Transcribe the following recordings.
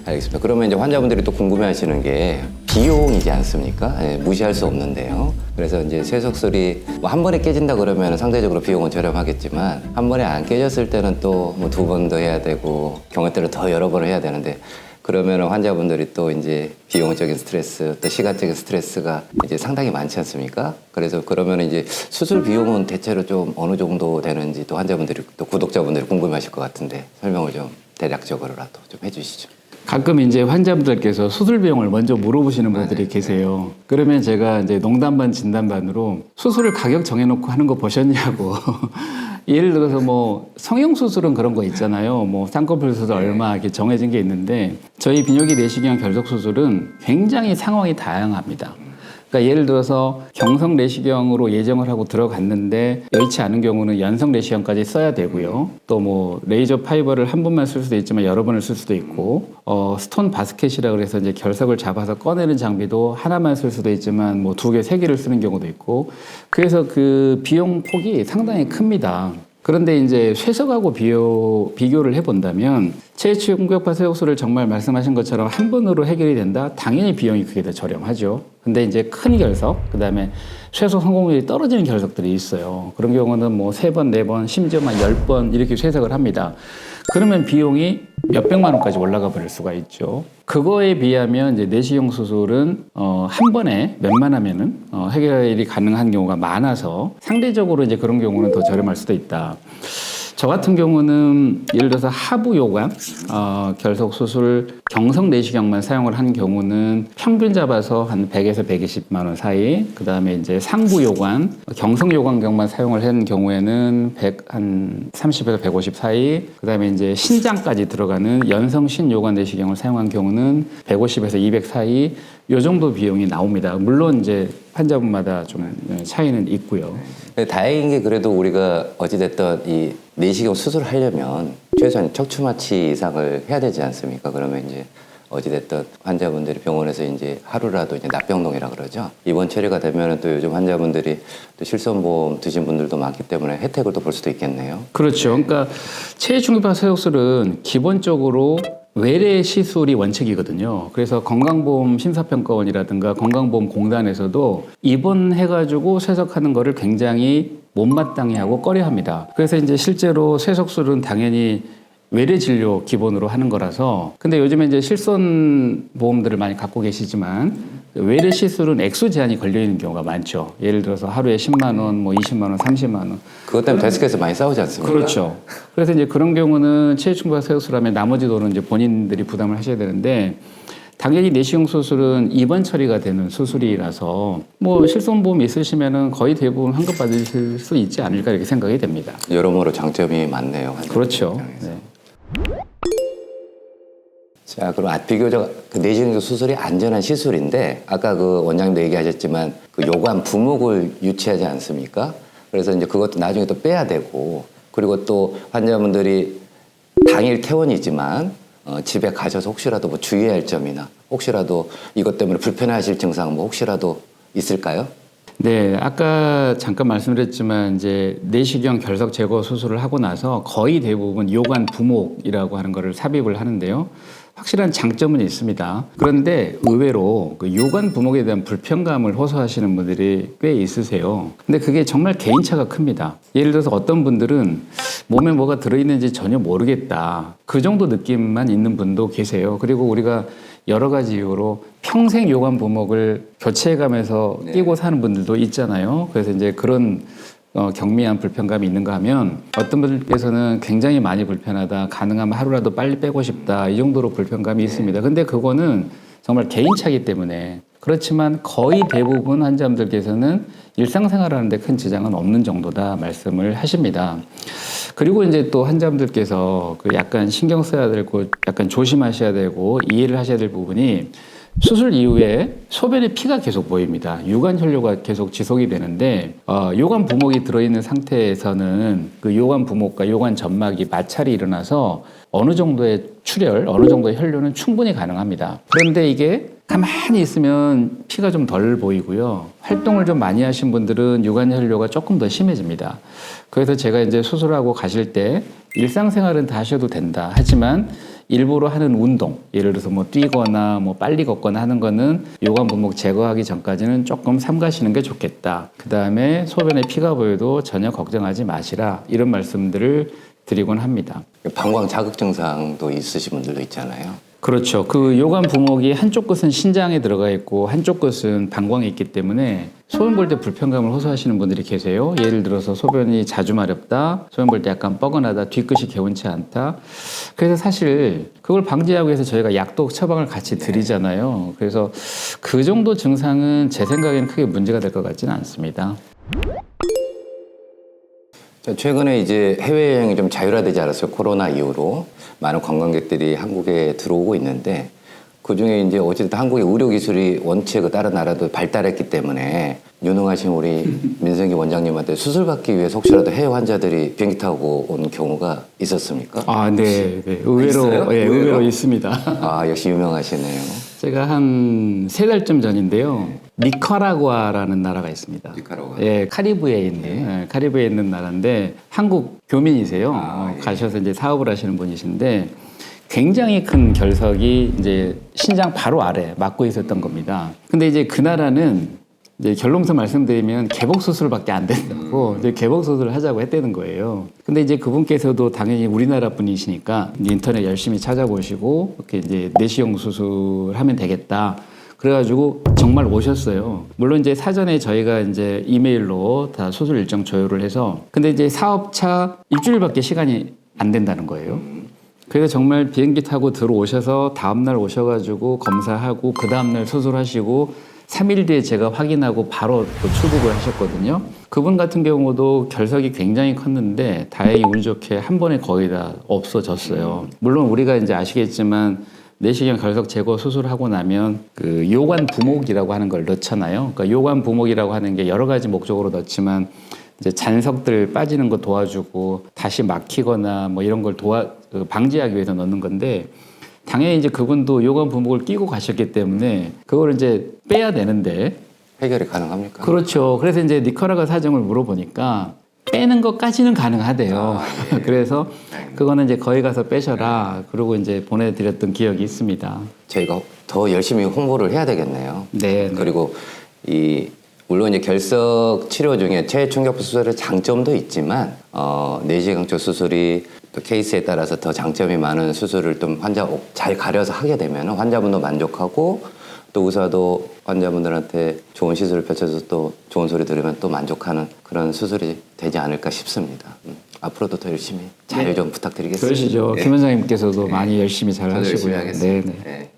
알겠습니다. 그러면 이제 환자분들이 또 궁금해하시는 게 비용이지 않습니까? 예, 무시할 수 없는데요. 그래서 이제 쇠석술이 뭐 한 번에 깨진다 그러면 상대적으로 비용은 저렴하겠지만 한 번에 안 깨졌을 때는 또 뭐 두 번 더 해야 되고 경우 때는 더 여러 번을 해야 되는데 그러면 환자분들이 또 이제 비용적인 스트레스 또 시간적인 스트레스가 이제 상당히 많지 않습니까? 그래서 그러면 이제 수술 비용은 대체로 좀 어느 정도 되는지 또 환자분들이 또 구독자분들이 궁금해하실 것 같은데 설명을 좀 대략적으로라도 좀 해주시죠. 가끔 이제 환자분들께서 수술 비용을 먼저 물어보시는 분들이 계세요. 그러면 제가 이제 농담 반 진담 반으로 수술을 가격 정해놓고 하는 거 보셨냐고. 예를 들어서 뭐 성형 수술은 그런 거 있잖아요. 뭐 쌍꺼풀 수술 얼마 이렇게 정해진 게 있는데 저희 비뇨기 내시경 결석 수술은 굉장히 상황이 다양합니다. 그러니까 예를 들어서 경성 내시경으로 예정을 하고 들어갔는데 여의치 않은 경우는 연성 내시경까지 써야 되고요. 또 뭐 레이저 파이버를 한 번만 쓸 수도 있지만 여러 번을 쓸 수도 있고, 스톤 바스켓이라 그래서 이제 결석을 잡아서 꺼내는 장비도 하나만 쓸 수도 있지만 뭐 두 개, 세 개를 쓰는 경우도 있고, 그래서 그 비용 폭이 상당히 큽니다. 그런데 이제 쇠석하고 비교를 해본다면 체중격파 쇠석술을 정말 말씀하신 것처럼 한 번으로 해결이 된다? 당연히 비용이 그게 더 저렴하죠. 근데 이제 큰 결석, 그 다음에 쇠석 성공률이 떨어지는 결석들이 있어요. 그런 경우는 뭐 3번, 4번, 심지어 막 10번 이렇게 쇠석을 합니다. 그러면 비용이 몇백만 원까지 올라가 버릴 수가 있죠. 그거에 비하면 이제 내시경 수술은 한 번에 웬만하면은 해결이 가능한 경우가 많아서 상대적으로 이제 그런 경우는 더 저렴할 수도 있다. 저 같은 경우는 예를 들어서 하부 요관 결석 수술 경성 내시경만 사용을 한 경우는 평균 잡아서 한 100에서 120만 원 사이, 그 다음에 이제 상부 요관 경성 요관경만 사용을 한 경우에는 한 30에서 150 사이, 그 다음에 이제 신장까지 들어가는 연성 신요관 내시경을 사용한 경우는 150에서 200 사이, 요 정도 비용이 나옵니다. 물론 이제 환자분마다 좀 차이는 있고요. 다행인 게 그래도 우리가 어찌됐든 이 내시경 수술을 하려면 최소한 척추마취 이상을 해야 되지 않습니까? 그러면 이제 어찌됐든 환자분들이 병원에서 이제 하루라도 이제 납병동이라 그러죠. 입원 처리가 되면은 또 요즘 환자분들이 또 실손보험 드신 분들도 많기 때문에 혜택을 또 볼 수도 있겠네요. 그렇죠. 그러니까 체중격파 쇠석술은 기본적으로 외래 시술이 원칙이거든요. 그래서 건강보험 심사평가원이라든가 건강보험공단에서도 입원해가지고 쇠석하는 거를 굉장히 못마땅해 하고 꺼려합니다. 그래서 이제 실제로 쇠석술은 당연히 외래 진료 기본으로 하는 거라서, 근데 요즘에 이제 실손 보험들을 많이 갖고 계시지만 외래 시술은 액수 제한이 걸려 있는 경우가 많죠. 예를 들어서 하루에 10만 원, 뭐 20만 원, 30만 원. 그것 때문에 데스크에서 많이 싸우지 않습니까? 그렇죠. 그래서 이제 그런 경우는 체중격파 쇠석술하면 나머지 돈은 이제 본인들이 부담을 하셔야 되는데, 당연히 내시경 수술은 입원 처리가 되는 수술이라서 뭐 실손보험 있으시면은 거의 대부분 환급 받으실 수 있지 않을까 이렇게 생각이 됩니다. 여러모로 장점이 많네요. 그렇죠. 네. 자, 그럼 비교적 그 내시경 수술이 안전한 시술인데 아까 그 원장님도 얘기하셨지만 그 요관 부목을 유치하지 않습니까? 그래서 이제 그것도 나중에 또 빼야 되고, 그리고 또 환자분들이 당일 퇴원이지만 집에 가셔서 혹시라도 뭐 주의해야 할 점이나 혹시라도 이것 때문에 불편하실 증상 뭐 혹시라도 있을까요? 네, 아까 잠깐 말씀드렸지만 이제 내시경 결석 제거 수술을 하고 나서 거의 대부분 요관 부목이라고 하는 거를 삽입을 하는데요. 확실한 장점은 있습니다. 그런데 의외로 그 요관 부목에 대한 불편감을 호소하시는 분들이 꽤 있으세요. 근데 그게 정말 개인차가 큽니다. 예를 들어서 어떤 분들은 몸에 뭐가 들어있는지 전혀 모르겠다, 그 정도 느낌만 있는 분도 계세요. 그리고 우리가 여러 가지 이유로 평생 요관 부목을 교체해가면서 끼고 사는 분들도 있잖아요. 그래서 이제 그런 경미한 불편감이 있는가 하면 어떤 분들께서는 굉장히 많이 불편하다, 가능하면 하루라도 빨리 빼고 싶다, 이 정도로 불편감이 있습니다. 근데 그거는 정말 개인차이기 때문에, 그렇지만 거의 대부분 환자분들께서는 일상생활하는데 큰 지장은 없는 정도다 말씀을 하십니다. 그리고 이제 또 환자분들께서 그 약간 신경 써야 되고 약간 조심하셔야 되고 이해를 하셔야 될 부분이, 수술 이후에 소변에 피가 계속 보입니다. 유관 혈뇨가 계속 지속이 되는데 요관 부목이 들어있는 상태에서는 그 요관 부목과 요관 점막이 마찰이 일어나서 어느 정도의 출혈, 어느 정도의 혈뇨는 충분히 가능합니다. 그런데 이게 가만히 있으면 피가 좀 덜 보이고요. 활동을 좀 많이 하신 분들은 유관 혈뇨가 조금 더 심해집니다. 그래서 제가 이제 수술하고 가실 때 일상생활은 다 하셔도 된다. 하지만 일부러 하는 운동, 예를 들어서 뭐 뛰거나 뭐 빨리 걷거나 하는 거는 요관 부목 제거하기 전까지는 조금 삼가시는 게 좋겠다. 그 다음에 소변에 피가 보여도 전혀 걱정하지 마시라. 이런 말씀들을 드리곤 합니다. 방광 자극 증상도 있으신 분들도 있잖아요. 그렇죠. 그 요관 부목이 한쪽 끝은 신장에 들어가 있고 한쪽 끝은 방광에 있기 때문에 소변 볼 때 불편감을 호소하시는 분들이 계세요. 예를 들어서 소변이 자주 마렵다, 소변 볼 때 약간 뻐근하다, 뒤끝이 개운치 않다. 그래서 사실 그걸 방지하기 위해서 저희가 약도 처방을 같이 드리잖아요. 그래서 그 정도 증상은 제 생각에는 크게 문제가 될 것 같지는 않습니다. 최근에 이제 해외여행이 좀 자율화되지 않았어요. 코로나 이후로. 많은 관광객들이 한국에 들어오고 있는데 그중에 이제 어쨌든 한국의 의료기술이 원체 그 다른 나라도 발달했기 때문에 유능하신 우리 민성기 원장님한테 수술받기 위해서 혹시라도 해외 환자들이 비행기 타고 온 경우가 있었습니까? 아, 네. 네. 의외로, 있어요? 예, 의외로 있습니다. 아, 역시 유명하시네요. 제가 한 3달쯤 전인데요. 니카라구아라는 나라가 있습니다. 니카라구아. 예, 카리브해에 있는, 예, 카리브해에 있는 나라인데 한국 교민이세요. 예. 가셔서 이제 사업을 하시는 분이신데 굉장히 큰 결석이 이제 신장 바로 아래 막고 있었던 겁니다. 근데 이제 그 나라는 이제 결론부터 말씀드리면 개복 수술밖에 안 된다고 이제 개복 수술을 하자고 했다는 거예요. 근데 이제 그분께서도 당연히 우리나라 분이시니까 이제 인터넷 열심히 찾아보시고 이렇게 이제 내시경 수술하면 되겠다. 그래가지고 정말 오셨어요. 물론 이제 사전에 저희가 이제 이메일로 다 수술 일정 조율을 해서 근데 이제 사업차 일주일밖에 시간이 안 된다는 거예요. 그래서 정말 비행기 타고 들어오셔서 다음날 오셔가지고 검사하고 그 다음날 수술하시고 3일 뒤에 제가 확인하고 바로 또 출국을 하셨거든요. 그분 같은 경우도 결석이 굉장히 컸는데 다행히 운 좋게 한 번에 거의 다 없어졌어요. 물론 우리가 이제 아시겠지만 내시경 결석 제거 수술하고 나면 그 요관 부목이라고 하는 걸 넣잖아요. 그러니까 요관 부목이라고 하는 게 여러 가지 목적으로 넣지만 이제 잔석들 빠지는 거 도와주고 다시 막히거나 뭐 이런 걸 방지하기 위해서 넣는 건데 당연히 이제 그분도 요관 부목을 끼고 가셨기 때문에 그걸 이제 빼야 되는데 해결이 가능합니까? 그렇죠. 그래서 이제 니카라과 사정을 물어보니까 빼는 것까지는 가능하대요. 예. 그래서 그거는 이제 거기 가서 빼셔라. 그러고 이제 보내드렸던 기억이 있습니다. 저희가 더 열심히 홍보를 해야 되겠네요. 네. 그리고 물론 이제 결석 치료 중에 체충격부 수술의 장점도 있지만 내시경적 수술이 또 케이스에 따라서 더 장점이 많은 수술을 좀 환자 잘 가려서 하게 되면 환자분도 만족하고 또 의사도 환자분들한테 좋은 시술을 펼쳐서 또 좋은 소리 들으면 또 만족하는 그런 수술이 되지 않을까 싶습니다. 앞으로도 더 열심히 잘 좀 부탁드리겠습니다. 그러시죠. 네. 김 원장님께서도 많이 열심히 잘 저도 열심히 하시고요. 하겠습니다. 네네. 네.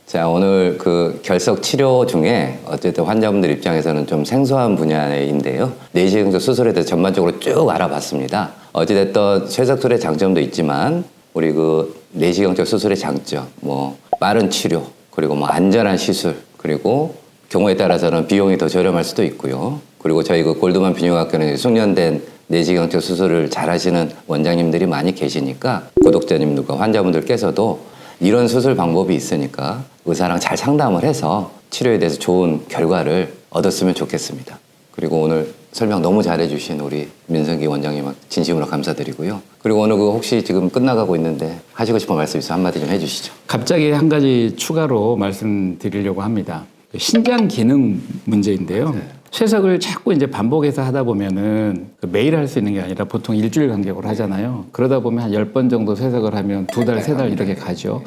자, 오늘 그 결석 치료 중에 어쨌든 환자분들 입장에서는 좀 생소한 분야인데요. 내시경적 수술에 대해서 전반적으로 쭉 알아봤습니다. 어찌됐든 쇠석술의 장점도 있지만 우리 그 내시경적 수술의 장점, 뭐 빠른 치료, 그리고 뭐 안전한 시술, 그리고 경우에 따라서는 비용이 더 저렴할 수도 있고요. 그리고 저희 그 골드만 비뇨기과학교는 숙련된 내시경적 수술을 잘하시는 원장님들이 많이 계시니까 구독자님들과 환자분들께서도 이런 수술 방법이 있으니까 의사랑 잘 상담을 해서 치료에 대해서 좋은 결과를 얻었으면 좋겠습니다. 그리고 오늘 설명 너무 잘해주신 우리 민성기 원장님 진심으로 감사드리고요. 그리고 오늘 그 혹시 지금 끝나가고 있는데 하시고 싶은 말씀 있으면 한마디 좀 해주시죠. 갑자기 한 가지 추가로 말씀드리려고 합니다. 신장 기능 문제인데요. 쇠석을 자꾸 이제 반복해서 하다 보면은 매일 할 수 있는 게 아니라 보통 일주일 간격으로 하잖아요. 그러다 보면 한 10번 정도 쇠석을 하면 2달, 3달 이렇게 가죠.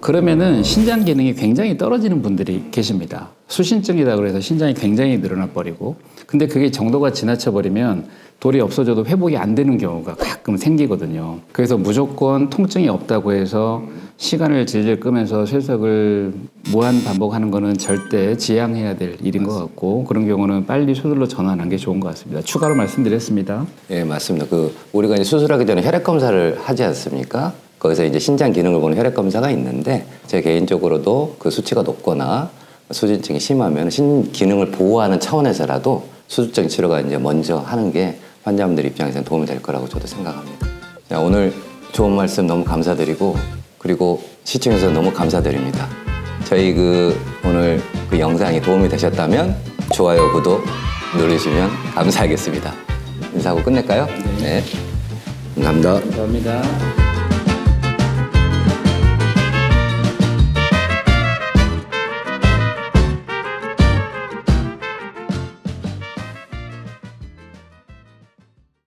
그러면은 신장 기능이 굉장히 떨어지는 분들이 계십니다. 수신증이다 그래서 신장이 굉장히 늘어나 버리고 근데 그게 정도가 지나쳐 버리면 돌이 없어져도 회복이 안 되는 경우가 가끔 생기거든요. 그래서 무조건 통증이 없다고 해서 시간을 질질 끄면서 쇠석을 무한 반복하는 거는 절대 지양해야 될 일인 것 같고 그런 경우는 빨리 수술로 전환하는 게 좋은 것 같습니다. 추가로 말씀드렸습니다. 예, 맞습니다. 우리가 이제 수술하기 전에 혈액 검사를 하지 않습니까? 거기서 이제 신장 기능을 보는 혈액 검사가 있는데 제 개인적으로도 그 수치가 높거나 수진증이 심하면 신 기능을 보호하는 차원에서라도 수술적인 치료가 이제 먼저 하는 게 환자분들 입장에서는 도움이 될 거라고 저도 생각합니다. 자, 오늘 좋은 말씀 너무 감사드리고 그리고 시청해주셔서 너무 감사드립니다. 저희 오늘 그 영상이 도움이 되셨다면 좋아요, 구독 누르시면 감사하겠습니다. 인사하고 끝낼까요? 네. 감사합니다. 감사합니다.